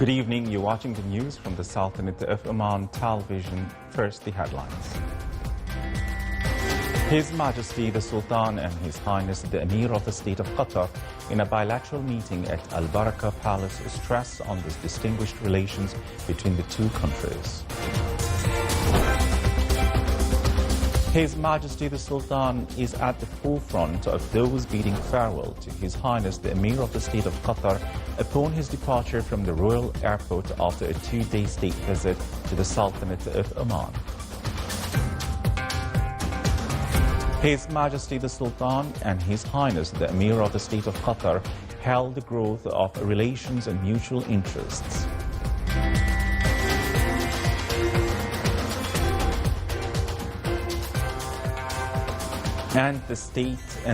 Good evening. You're watching the news from the Sultanate of Oman television. First, the headlines. His Majesty the Sultan and His Highness the Emir of the State of Qatar, in a bilateral meeting at Al Barakah Palace, stress on the distinguished relations between the two countries. His Majesty the Sultan is at the forefront of those bidding farewell to His Highness the Emir of the State of Qatar upon his departure from the Royal Airport after a two-day state visit to the Sultanate of Oman. His Majesty the Sultan and His Highness the Emir of the State of Qatar held the growth of relations and mutual interests. And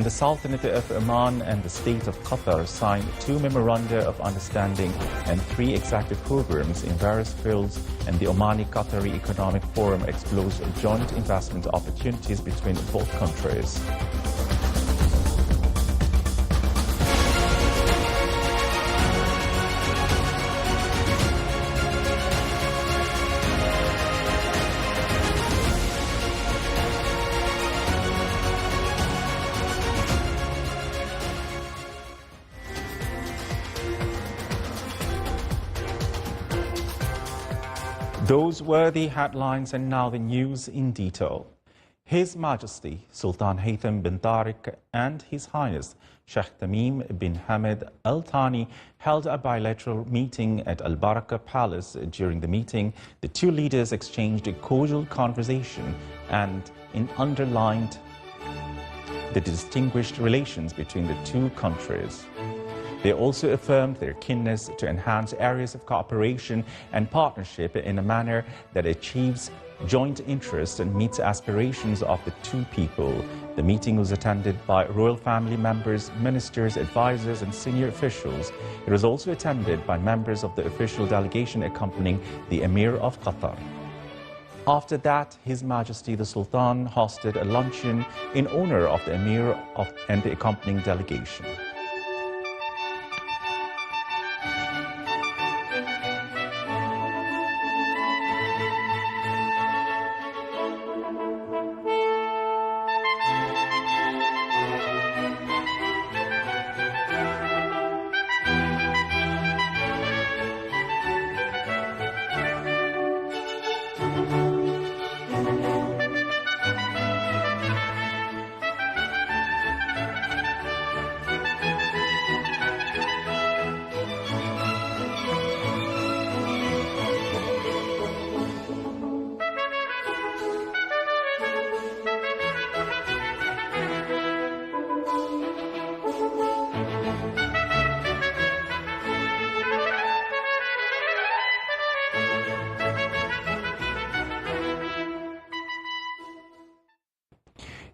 the Sultanate of Oman and the State of Qatar signed 2 memoranda of understanding and 3 executive programs in various fields, and the Omani-Qatari Economic Forum explores joint investment opportunities between both countries. Those were the headlines, and now the news in detail. His Majesty Sultan Haytham bin Tariq and His Highness Sheikh Tamim bin Hamad Al Thani held a bilateral meeting at Al Barakah Palace. During the meeting, the two leaders exchanged a cordial conversation and underlined the distinguished relations between the two countries. They also affirmed their keenness to enhance areas of cooperation and partnership in a manner that achieves joint interests and meets aspirations of the two people. The meeting was attended by royal family members, ministers, advisors, and senior officials. It was also attended by members of the official delegation accompanying the Emir of Qatar. After that, His Majesty the Sultan hosted a luncheon in honor of the Emir and the accompanying delegation.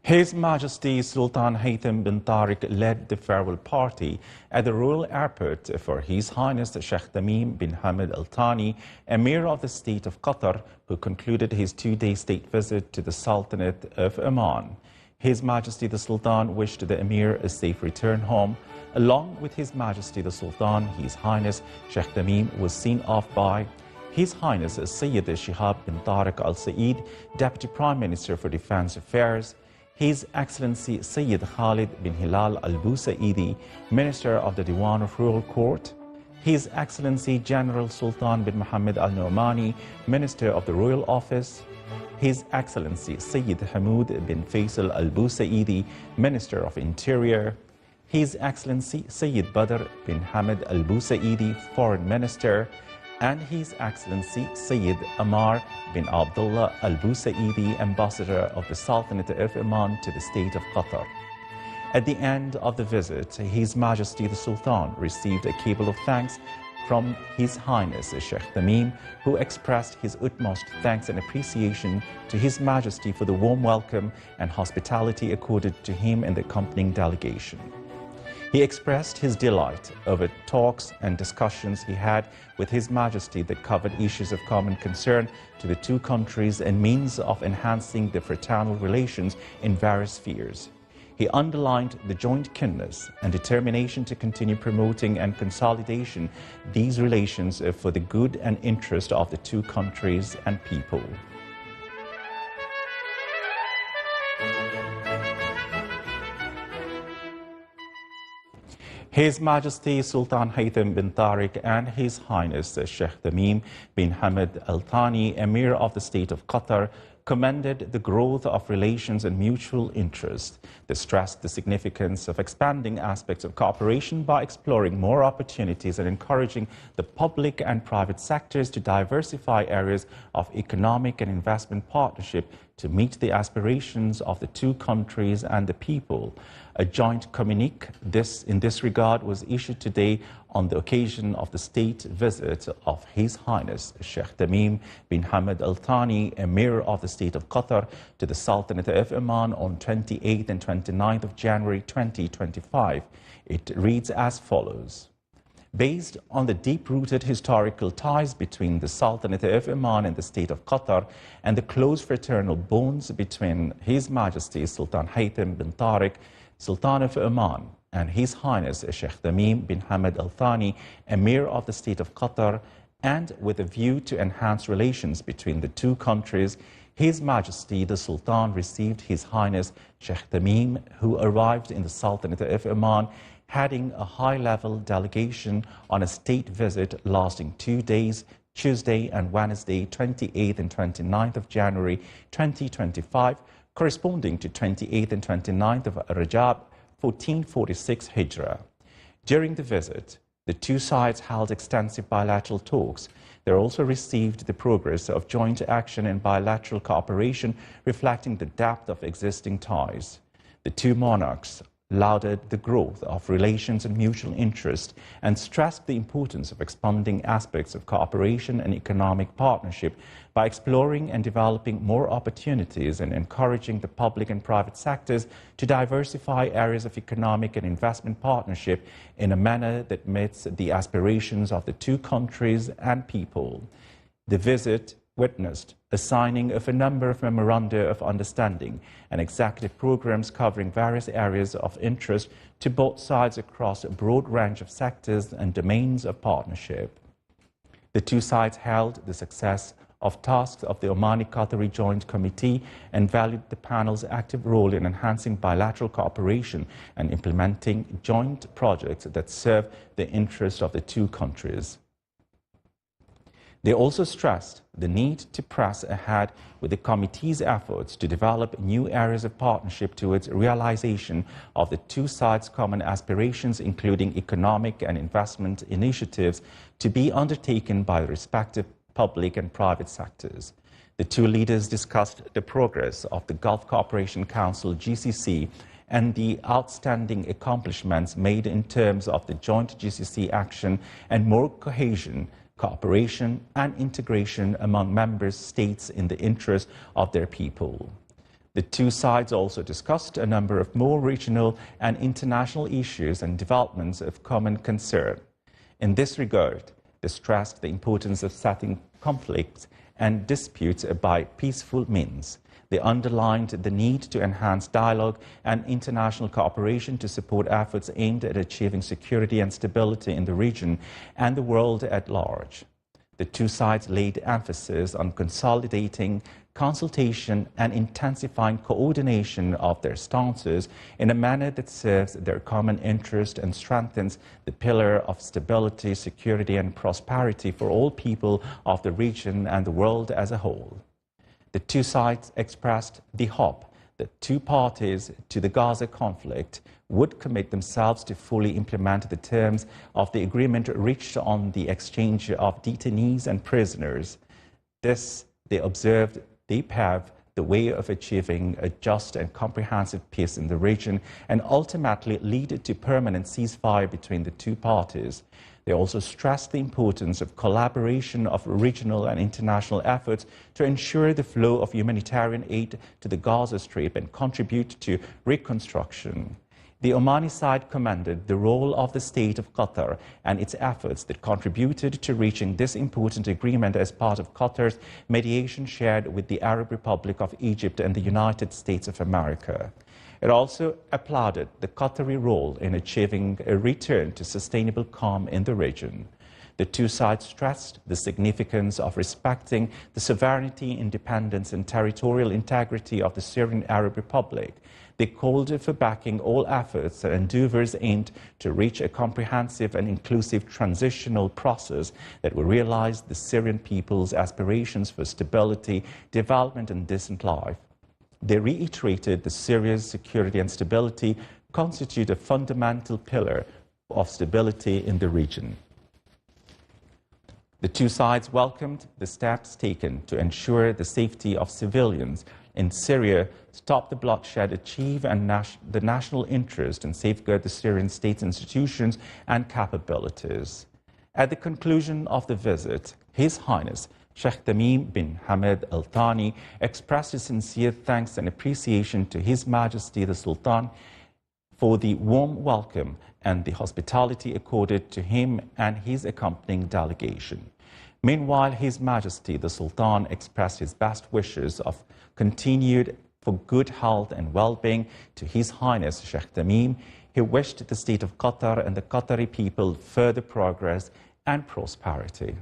His Majesty Sultan Haytham bin Tariq led the farewell party at the Royal Airport for His Highness Sheikh Tamim bin Hamad Al Thani, Emir of the State of Qatar, who concluded his 2-day state visit to the Sultanate of Oman. His Majesty the Sultan wished the Emir a safe return home. Along with His Majesty the Sultan, His Highness Sheikh Tamim was seen off by His Highness Sayyid Shihab bin Tariq Al Saeed, Deputy Prime Minister for Defense Affairs, His Excellency Sayyid Khalid bin Hilal Al Busaidi, Minister of the Diwan of Royal Court, His Excellency General Sultan bin Mohammed Al Nomani, Minister of the Royal Office, His Excellency Sayyid Hamoud bin Faisal Al Busaidi, Minister of Interior, His Excellency Sayyid Badr bin Hamad Al Busaidi, Foreign Minister, and His Excellency Sayyid Amar bin Abdullah Al Busaidi, Ambassador of the Sultanate of Oman to the State of Qatar. At the end of the visit, His Majesty the Sultan received a cable of thanks from His Highness Sheikh Tamim, who expressed his utmost thanks and appreciation to His Majesty for the warm welcome and hospitality accorded to him and the accompanying delegation. He expressed his delight over talks and discussions he had with His Majesty that covered issues of common concern to the two countries and means of enhancing the fraternal relations in various spheres. He underlined the joint keenness and determination to continue promoting and consolidation these relations for the good and interest of the two countries and people. His Majesty Sultan Haytham bin Tariq and His Highness Sheikh Tamim bin Hamad Al Thani, Emir of the State of Qatar, commended the growth of relations and mutual interest. They stressed the significance of expanding aspects of cooperation by exploring more opportunities and encouraging the public and private sectors to diversify areas of economic and investment partnership to meet the aspirations of the two countries and the people. A joint communique in this regard was issued today on the occasion of the state visit of His Highness Sheikh Tamim bin Hamad Al Thani, Emir of the State of Qatar, to the Sultanate of Oman on 28th and 29th of January 2025. It reads as follows. Based on the deep-rooted historical ties between the Sultanate of Oman and the State of Qatar and the close fraternal bonds between His Majesty Sultan Haytham bin Tariq, Sultan of Oman, and His Highness Sheikh Tamim bin Hamad Al Thani, Emir of the State of Qatar, and with a view to enhance relations between the two countries, His Majesty the Sultan received His Highness Sheikh Tamim, who arrived in the Sultanate of Oman, heading a high-level delegation on a state visit lasting 2 days, Tuesday and Wednesday, 28th and 29th of January 2025, corresponding to 28th and 29th of Rajab 1446 Hijrah. During the visit, the two sides held extensive bilateral talks. They also received the progress of joint action and bilateral cooperation, reflecting the depth of existing ties. The two monarchs lauded the growth of relations and mutual interest and stressed the importance of expanding aspects of cooperation and economic partnership by exploring and developing more opportunities and encouraging the public and private sectors to diversify areas of economic and investment partnership in a manner that meets the aspirations of the two countries and people. The visit witnessed a signing of a number of memoranda of understanding and executive programs covering various areas of interest to both sides across a broad range of sectors and domains of partnership. The two sides hailed the success of tasks of the Omani-Qatari Joint Committee and valued the panel's active role in enhancing bilateral cooperation and implementing joint projects that serve the interests of the two countries. They also stressed the need to press ahead with the committee's efforts to develop new areas of partnership towards realization of the two sides' common aspirations, including economic and investment initiatives to be undertaken by the respective public and private sectors. The two leaders discussed the progress of the Gulf Cooperation Council (GCC) and the outstanding accomplishments made in terms of the joint GCC action and more cohesion, cooperation and integration among member states in the interest of their people. The two sides also discussed a number of more regional and international issues and developments of common concern. In this regard, they stressed the importance of settling conflicts and disputes by peaceful means. They underlined the need to enhance dialogue and international cooperation to support efforts aimed at achieving security and stability in the region and the world at large. The two sides laid emphasis on consolidating consultation and intensifying coordination of their stances in a manner that serves their common interest and strengthens the pillar of stability, security and prosperity for all people of the region and the world as a whole. The two sides expressed the hope that two parties to the Gaza conflict would commit themselves to fully implement the terms of the agreement reached on the exchange of detainees and prisoners. This, they observed, they pave the way of achieving a just and comprehensive peace in the region and ultimately lead to permanent ceasefire between the two parties. They also stressed the importance of collaboration of regional and international efforts to ensure the flow of humanitarian aid to the Gaza Strip and contribute to reconstruction. The Omani side commended the role of the State of Qatar and its efforts that contributed to reaching this important agreement as part of Qatar's mediation shared with the Arab Republic of Egypt and the United States of America. It also applauded the Qatari role in achieving a return to sustainable calm in the region. The two sides stressed the significance of respecting the sovereignty, independence and territorial integrity of the Syrian Arab Republic. They called for backing all efforts and endeavors aimed to reach a comprehensive and inclusive transitional process that will realize the Syrian people's aspirations for stability, development and decent life. They reiterated that Syria's security and stability constitute a fundamental pillar of stability in the region. The two sides welcomed the steps taken to ensure the safety of civilians in Syria, stop the bloodshed, achieve the national interest, and safeguard the Syrian state's institutions and capabilities. At the conclusion of the visit, His Highness Sheikh Tamim bin Hamad Al Thani expressed his sincere thanks and appreciation to His Majesty the Sultan for the warm welcome and the hospitality accorded to him and his accompanying delegation. Meanwhile, His Majesty the Sultan expressed his best wishes of continued for good health and well-being to His Highness Sheikh Tamim. He wished the state of Qatar and the Qatari people further progress and prosperity.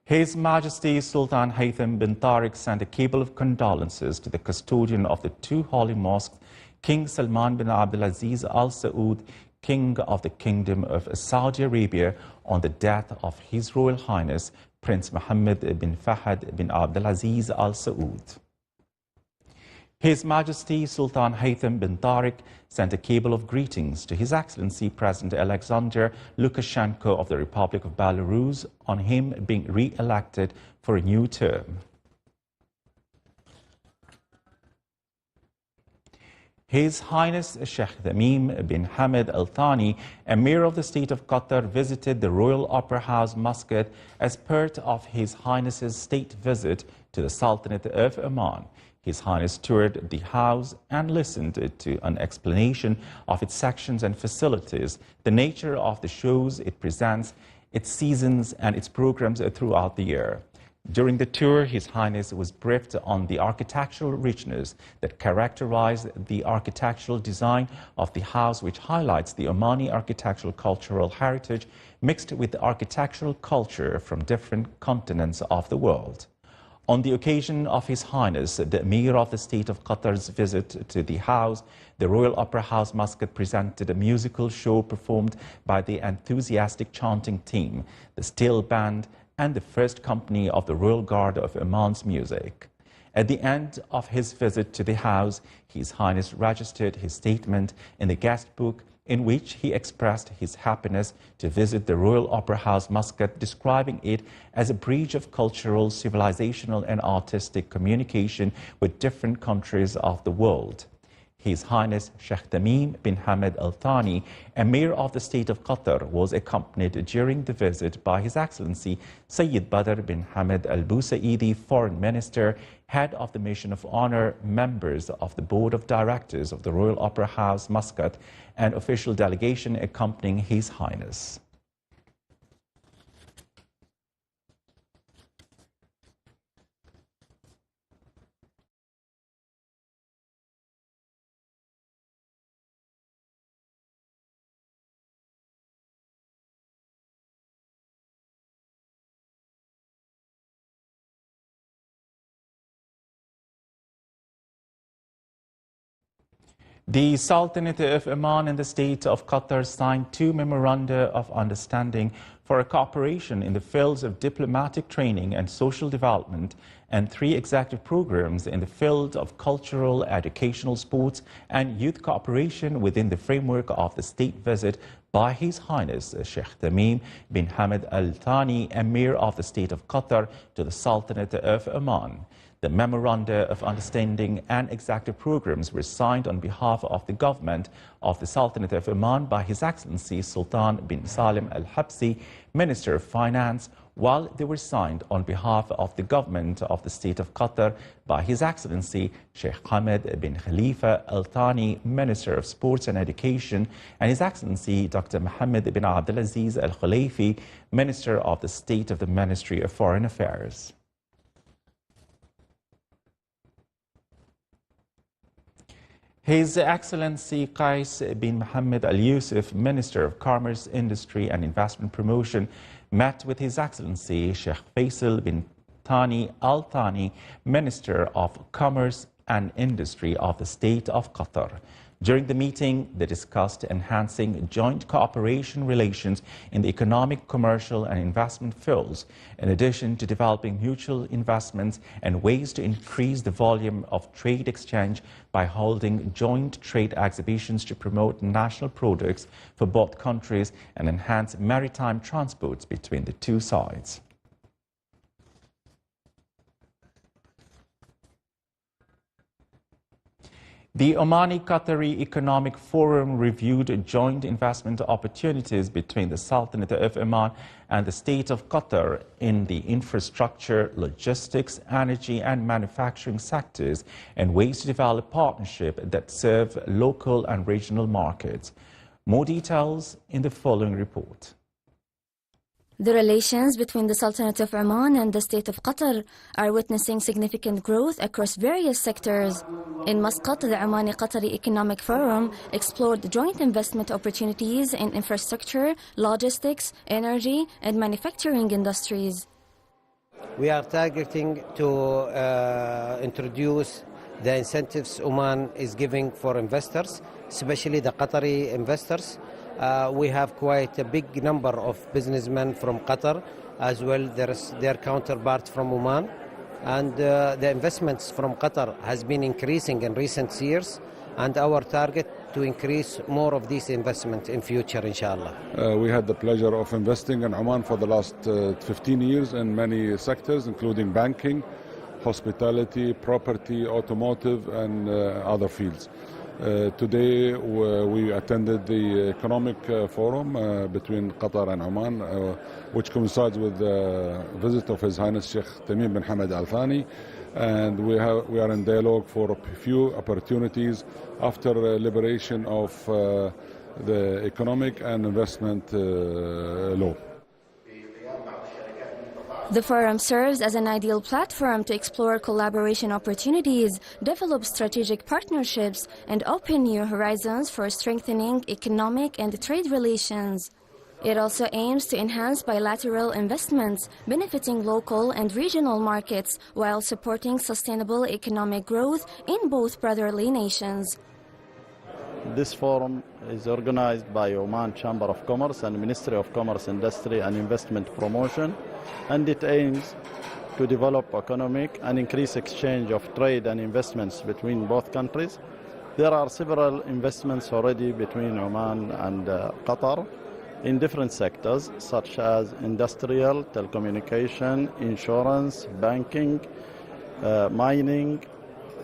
His Majesty Sultan Haytham bin Tariq sent a cable of condolences to the custodian of the two holy mosques, King Salman bin Abdulaziz Al Saud, King of the Kingdom of Saudi Arabia, on the death of His Royal Highness Prince Mohammed bin Fahad bin Abdulaziz Al Saud. His Majesty Sultan Haytham bin Tariq sent a cable of greetings to His Excellency President Alexander Lukashenko of the Republic of Belarus on him being re-elected for a new term. His Highness Sheikh Tamim bin Hamad Al Thani, Emir of the State of Qatar, visited the Royal Opera House, Muscat as part of His Highness's state visit to the Sultanate of Oman. His Highness toured the house and listened to an explanation of its sections and facilities, the nature of the shows it presents, its seasons and its programs throughout the year. During the tour, His Highness was briefed on the architectural richness that characterized the architectural design of the house, which highlights the Omani architectural cultural heritage mixed with the architectural culture from different continents of the world. On the occasion of His Highness, the Emir of the State of Qatar's visit to the house, the Royal Opera House Muscat presented a musical show performed by the enthusiastic chanting team, the steel band, and the first company of the Royal Guard of Oman's music. At the end of his visit to the house, His Highness registered his statement in the guest book, in which he expressed his happiness to visit the Royal Opera House Muscat, describing it as a bridge of cultural, civilizational and artistic communication with different countries of the world. His Highness Sheikh Tamim bin Hamad Al Thani, Emir of the State of Qatar, was accompanied during the visit by His Excellency Sayyid Badr bin Hamad Al Busaidi, Foreign Minister, Head of the Mission of Honor, members of the Board of Directors of the Royal Opera House Muscat, and official delegation accompanying His Highness. The Sultanate of Oman and the State of Qatar signed two memoranda of understanding for a cooperation in the fields of diplomatic training and social development, and three executive programs in the field of cultural, educational, sports and youth cooperation within the framework of the state visit by His Highness Sheikh Tamim bin Hamad Al Thani, Emir of the State of Qatar, to the Sultanate of Oman. The memoranda of understanding and executive programs were signed on behalf of the government of the Sultanate of Oman by His Excellency Sultan bin Salim Al Habsi, Minister of Finance, while they were signed on behalf of the government of the State of Qatar by His Excellency Sheikh Hamad bin Khalifa Al Thani, Minister of Sports and Education, and His Excellency Dr. Mohammed bin Abdulaziz Al Khalifi, Minister of the State of the Ministry of Foreign Affairs. His Excellency Qais bin Mohammed Al Yusuf, Minister of Commerce, Industry and Investment Promotion, met with His Excellency Sheikh Faisal bin Thani Al Thani, Minister of Commerce and Industry of the State of Qatar. During the meeting, they discussed enhancing joint cooperation relations in the economic, commercial and investment fields, in addition to developing mutual investments and ways to increase the volume of trade exchange by holding joint trade exhibitions to promote national products for both countries and enhance maritime transports between the two sides. The Omani-Qatari Economic Forum reviewed joint investment opportunities between the Sultanate of Oman and the State of Qatar in the infrastructure, logistics, energy and manufacturing sectors and ways to develop partnerships that serve local and regional markets. More details in the following report. The relations between the Sultanate of Oman and the State of Qatar are witnessing significant growth across various sectors. In Muscat, the Omani-Qatari Economic Forum explored joint investment opportunities in infrastructure, logistics, energy, and manufacturing industries. We are targeting to introduce the incentives Oman is giving for investors, especially the Qatari investors. We have quite a big number of businessmen from Qatar as well. There is their counterpart from Oman, and the investments from Qatar has been increasing in recent years, and our target to increase more of these investments in future, inshallah. We had the pleasure of investing in Oman for the last 15 years in many sectors, including banking, hospitality, property, automotive, and other fields. Today we attended the economic forum between Qatar and Oman, which coincides with the visit of His Highness Sheikh Tamim bin Hamad Al Thani, and we are in dialogue for a few opportunities after liberation of the economic and investment law. The forum serves as an ideal platform to explore collaboration opportunities, develop strategic partnerships, and open new horizons for strengthening economic and trade relations. It also aims to enhance bilateral investments, benefiting local and regional markets while supporting sustainable economic growth in both brotherly nations. This forum is organized by Oman Chamber of Commerce and Ministry of Commerce, Industry and Investment Promotion, and it aims to develop economic and increase exchange of trade and investments between both countries. There are several investments already between Oman and Qatar in different sectors such as industrial, telecommunication, insurance, banking, mining,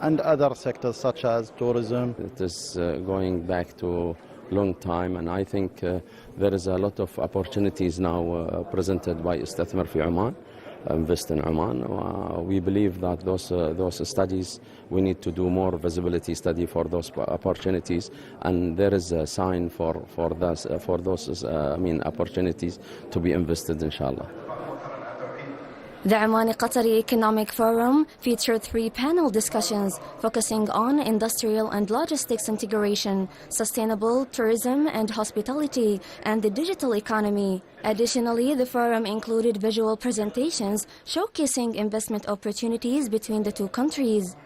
and other sectors such as tourism. It is going back to a long time, and I think there is a lot of opportunities now presented by Istathmar fi Oman, Invest in Oman. We believe that those studies, we need to do more visibility study for those opportunities, and there is a sign for those opportunities to be invested, inshallah. The Omani-Qatari Economic Forum featured 3 panel discussions focusing on industrial and logistics integration, sustainable tourism and hospitality, and the digital economy. Additionally, the forum included visual presentations showcasing investment opportunities between the two countries.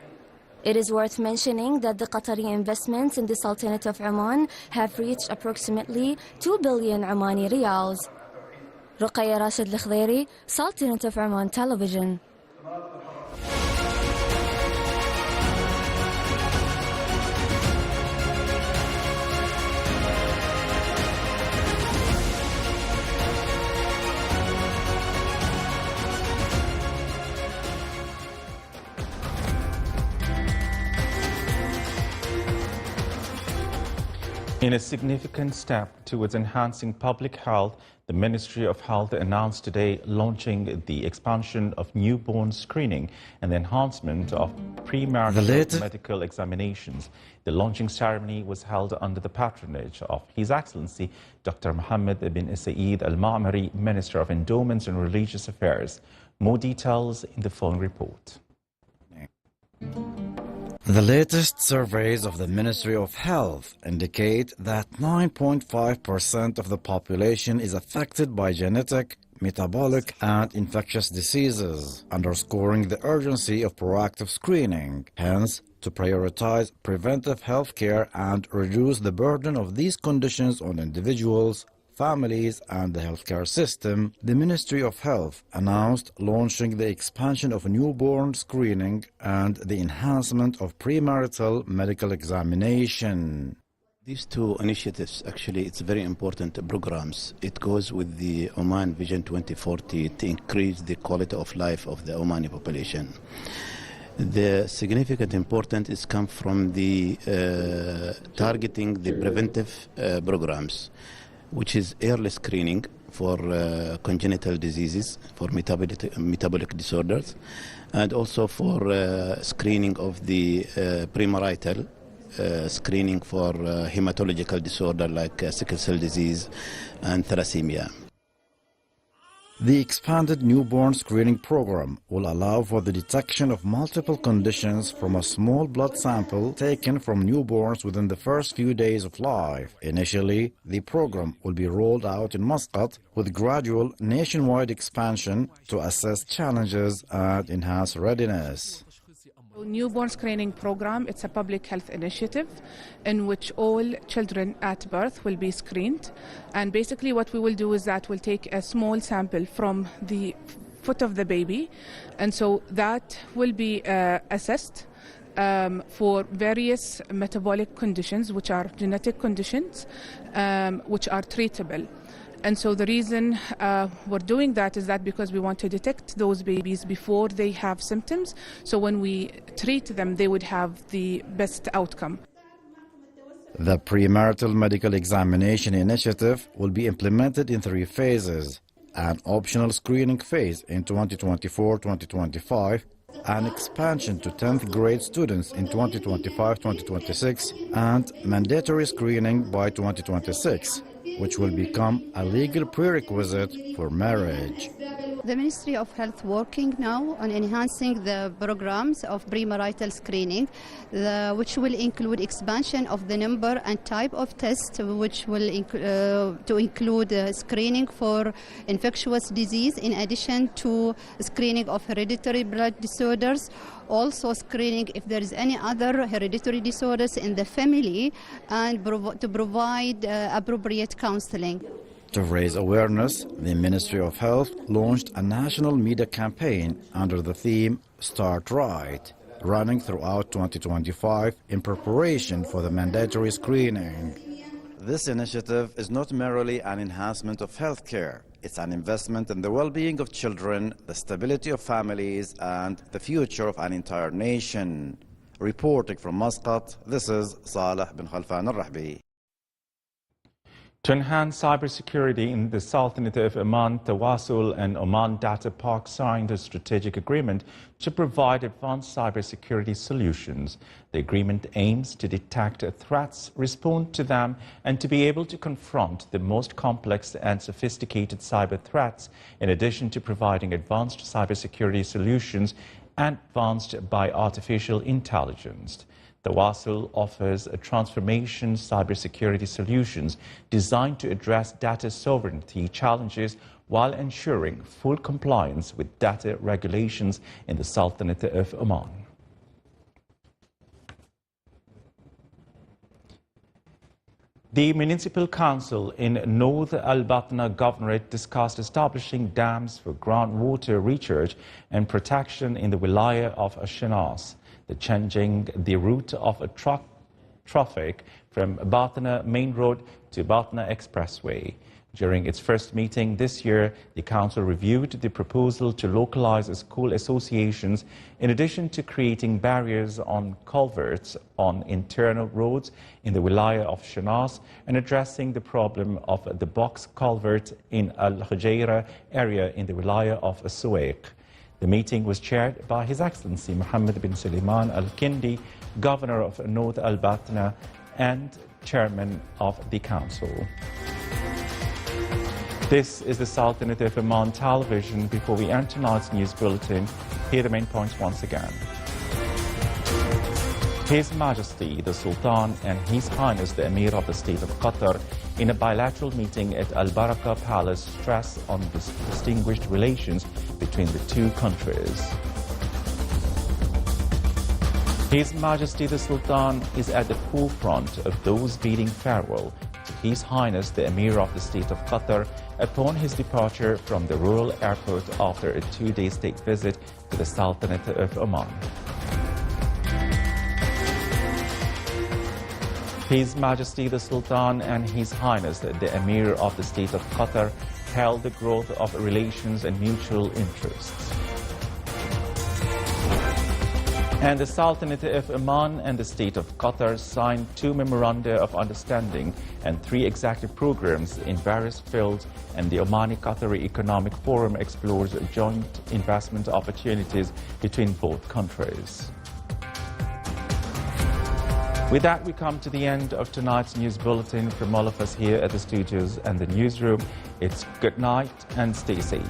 It is worth mentioning that the Qatari investments in the Sultanate of Oman have reached approximately 2 billion Omani riyals. Ruqayya Rashid Al-Khdairi, Sultanate of Oman Television. In a significant step towards enhancing public health, the Ministry of Health announced today launching the expansion of newborn screening and the enhancement of premarital medical examinations. The launching ceremony was held under the patronage of His Excellency Dr. Mohammed bin Saeed Al-Ma'mari, Minister of Endowments and Religious Affairs. More details in the following report. The latest surveys of the Ministry of Health indicate that 9.5% of the population is affected by genetic, metabolic and infectious diseases, underscoring the urgency of proactive screening. Hence, to prioritize preventive health care and reduce the burden of these conditions on individuals, families and the healthcare system, the Ministry of Health announced launching the expansion of newborn screening and the enhancement of premarital medical examination. These two initiatives, actually, it's very important programs. It goes with the Oman Vision 2040 to increase the quality of life of the Omani population. The significant importance is come from the targeting the preventive programs, which is early screening for congenital diseases, for metabolic disorders, and also for screening of the premarital, screening for hematological disorder like sickle cell disease and thalassemia. The expanded newborn screening program will allow for the detection of multiple conditions from a small blood sample taken from newborns within the first few days of life. Initially, the program will be rolled out in Muscat with gradual nationwide expansion to assess challenges and enhance readiness. Newborn screening program, it's a public health initiative in which all children at birth will be screened, and basically what we will do is that we'll take a small sample from the foot of the baby, and so that will be assessed for various metabolic conditions, which are genetic conditions, which are treatable. And so the reason we're doing that is that because we want to detect those babies before they have symptoms, so when we treat them, they would have the best outcome. The premarital medical examination initiative will be implemented in 3 phases: an optional screening phase in 2024-2025, an expansion to 10th grade students in 2025-2026, and mandatory screening by 2026. Which will become a legal prerequisite for marriage. The Ministry of Health working now on enhancing the programs of premarital screening, which will include expansion of the number and type of tests, which will include screening for infectious disease, in addition to screening of hereditary blood disorders, also screening if there is any other hereditary disorders in the family, and to provide appropriate counseling. To raise awareness, the Ministry of Health launched a national media campaign under the theme Start Right, running throughout 2025 in preparation for the mandatory screening. This initiative is not merely an enhancement of healthcare. It's an investment in the well-being of children, the stability of families, and the future of an entire nation. Reporting from Muscat, this is Saleh bin Khalfan al-Rahbi. To enhance cybersecurity in the Sultanate of Oman, Tawasul and Oman Data Park signed a strategic agreement to provide advanced cybersecurity solutions. The agreement aims to detect threats, respond to them, and to be able to confront the most complex and sophisticated cyber threats, in addition to providing advanced cybersecurity solutions advanced by artificial intelligence. Tawasul offers a transformation cybersecurity solutions designed to address data sovereignty challenges while ensuring full compliance with data regulations in the Sultanate of Oman. The Municipal Council in North Al-Batna Governorate discussed establishing dams for groundwater recharge and protection in the Wilaya of Shinas, changing the route of traffic from Batna Main Road to Batna Expressway. During its first meeting this year, the Council reviewed the proposal to localize school associations in addition to creating barriers on culverts on internal roads in the Wilaya of Shinas and addressing the problem of the box culvert in Al-Khujaira area in the Wilaya of Suwaiq. The meeting was chaired by His Excellency Mohammed bin Suleiman Al-Kindi, Governor of North Al-Batna and Chairman of the Council. This is the Sultanate of Oman television. Before we end tonight's news bulletin, here are the main points once again. His Majesty the Sultan and His Highness the Emir of the State of Qatar in a bilateral meeting at Al Baraka Palace stress on the distinguished relations between the two countries. His Majesty the Sultan is at the forefront of those bidding farewell to His Highness the Emir of the State of Qatar upon his departure from the Royal Airport after a 2-day state visit to the Sultanate of Oman. His Majesty the Sultan and His Highness the Emir of the State of Qatar held the growth of relations and mutual interests. And the Sultanate of Oman and the State of Qatar signed 2 memoranda of understanding and 3 executive programs in various fields, and the Omani-Qatari Economic Forum explores joint investment opportunities between both countries. With that, we come to the end of tonight's news bulletin. From all of us here at the studios and the newsroom, it's good night and stay safe.